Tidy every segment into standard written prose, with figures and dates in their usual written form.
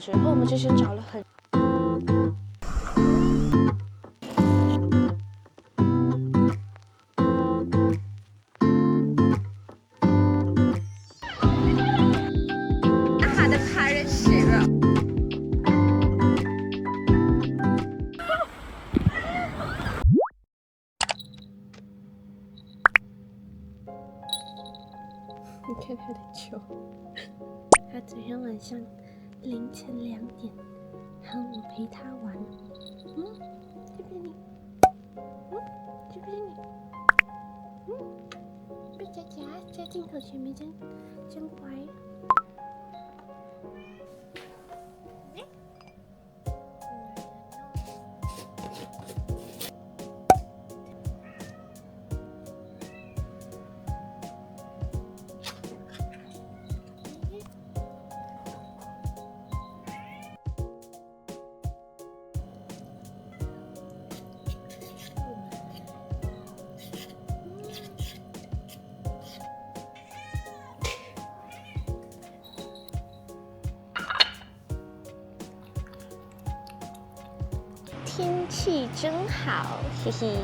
然后我们之前找了很。他的拍人写了。你看他的球，他昨天晚上凌晨2点，然后我陪他玩。这边你，这边你，被佳佳在镜头前面真乖。天气真好，嘿嘿。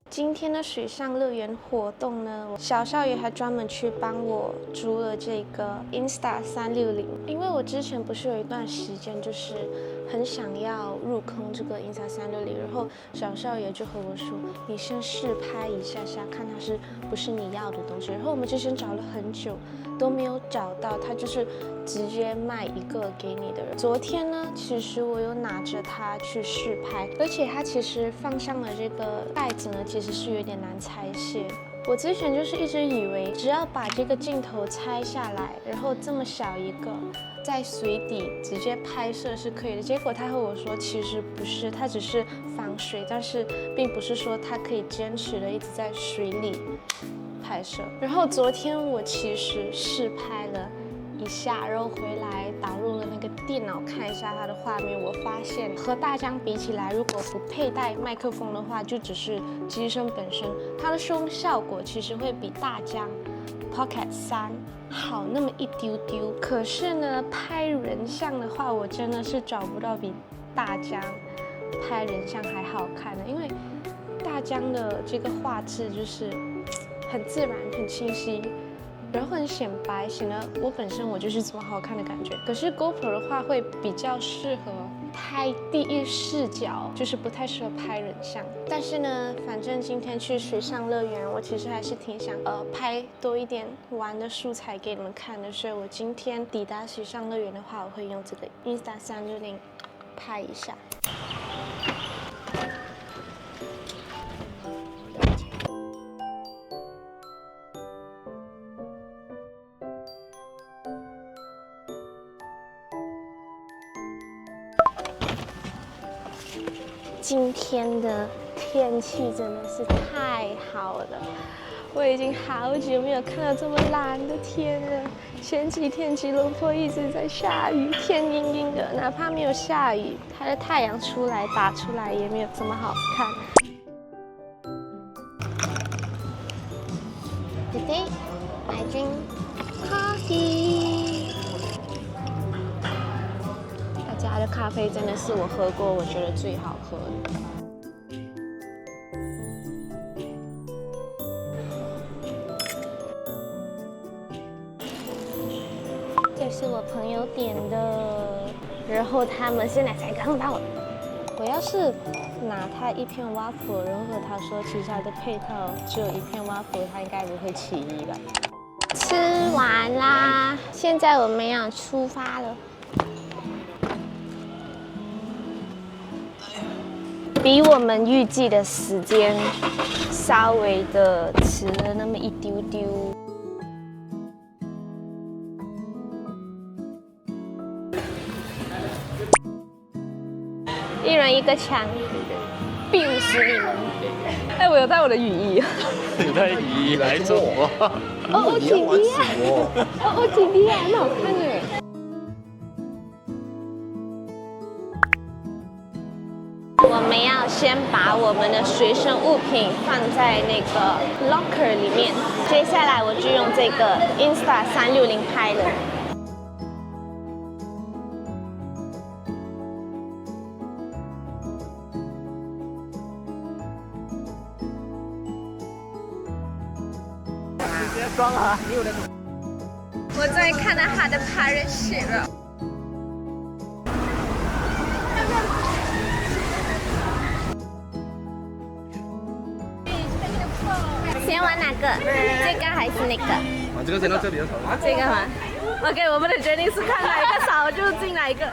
今天的水上乐园活动呢，小少爷还专门去帮我租了这个 Insta360，因为我之前不是有一段时间就是很想要入坑这个 Insta360，然后小少爷就和我说，你先试拍一下下，看它是不是你要的东西。然后我们之前找了很久都没有找到，他就是直接卖一个给你的人。昨天呢，其实我有拿着它去试拍，而且它其实放上了这个袋子呢，其实是有点难拆卸。我之前就是一直以为只要把这个镜头拆下来，然后这么小一个，在水底直接拍摄是可以的。结果他和我说，其实不是，它只是防水，但是并不是说它可以坚持的一直在水里拍摄。然后昨天我其实试拍了一下，然后回来导入了那个电脑看一下它的画面，我发现和大疆比起来，如果不佩戴麦克风的话，就只是机身本身，它的收音效果其实会比大疆 Pocket 3好那么一丢丢。可是呢，拍人像的话，我真的是找不到比大疆拍人像还好看的，因为大疆的这个画质就是很自然、很清晰。然后很显白，显得我本身我就是这么好看的感觉。可是 GoPro 的话会比较适合拍第一视角，就是不太适合拍人像。但是呢，反正今天去水上乐园，我其实还是挺想拍多一点玩的素材给你们看的。所以我今天抵达水上乐园的话，我会用这个 Insta360拍一下。今天的天气真的是太好了，我已经好久没有看到这么蓝的天了。前几天吉隆坡一直在下雨，天阴阴的，哪怕没有下雨，它的太阳出来打出来也没有这么好看。Today I drink coffee。家的咖啡真的是我喝过我觉得最好喝的。这是我朋友点的，然后他们现在才刚到。我要是拿他一片瓦夫，然后和他说其实他的配套只有一片瓦夫，他应该不会起疑吧。吃完啦，现在我们要出发了。比我们预计的时间稍微的迟了那么一丢丢。一人一个枪，必死你们！哎，我有带我的雨衣。你带雨衣来做？哦，姐弟啊！哦，姐弟啊，很好看耶。我们要先把我们的随身物品放在那个 locker 里面，接下来我就用这个 Insta360拍了。装啊！你有那种。我终于看到他的爬人雪了。先玩哪个？这个还是那个？啊，这个先到这里就好了。这个吗 ？OK， 我们的决定是看哪一个少就进哪一个。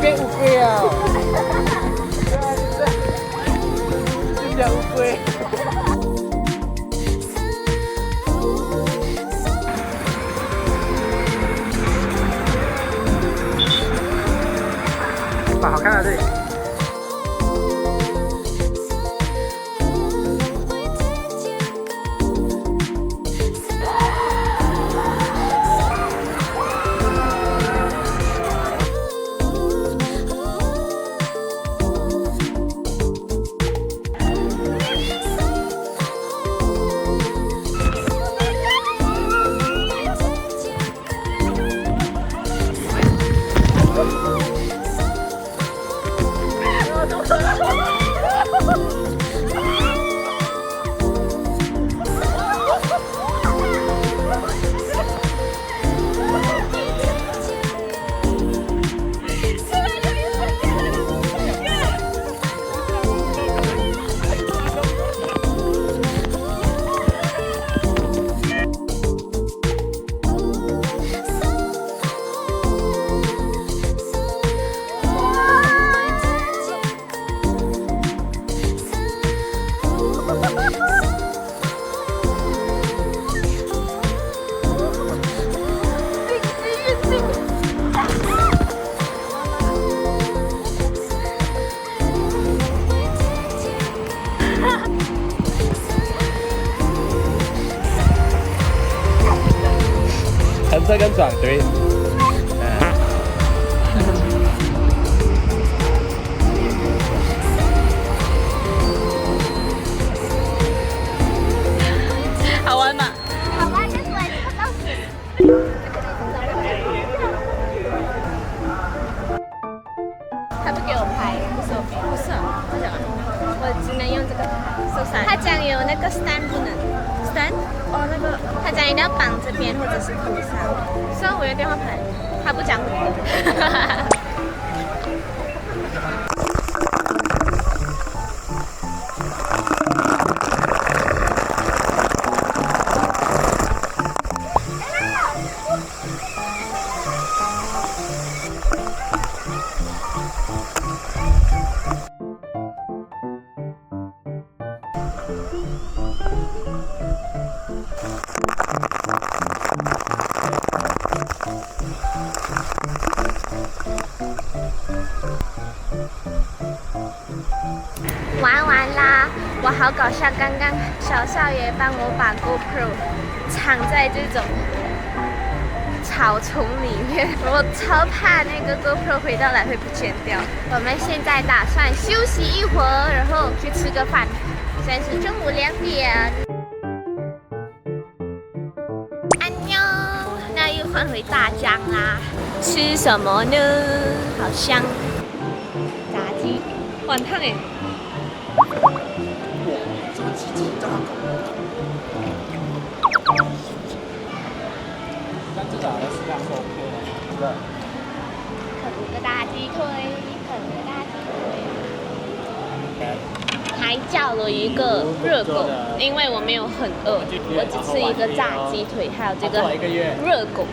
变乌龟啊！这叫乌龟。哇，好看啊这里！横车跟转，对。好玩吗？好玩，但是我也不到死。他不给我拍，不是我给，不是，他讲我只能用这个拍。他讲有那个 stand 不能 stand， 哦那个，他讲一定要绑这边或者是头上。虽然我有电话拍，他不讲。玩完啦，我好搞笑！刚刚小少爷帮我把 GoPro 藏在这种草丛里面，我超怕那个 GoPro 回到来会不见掉。我们现在打算休息一会儿，然后去吃个饭。现在是中午2点。安妞，那又换回大江啦。吃什么呢？好香，炸鸡，碗烫哎。哇，这么急但至少要适量 OK 的。啃个大鸡腿，啃个大鸡腿。还叫了一个热狗，因为我没有很饿，我只吃一个炸鸡腿，还有这个热狗。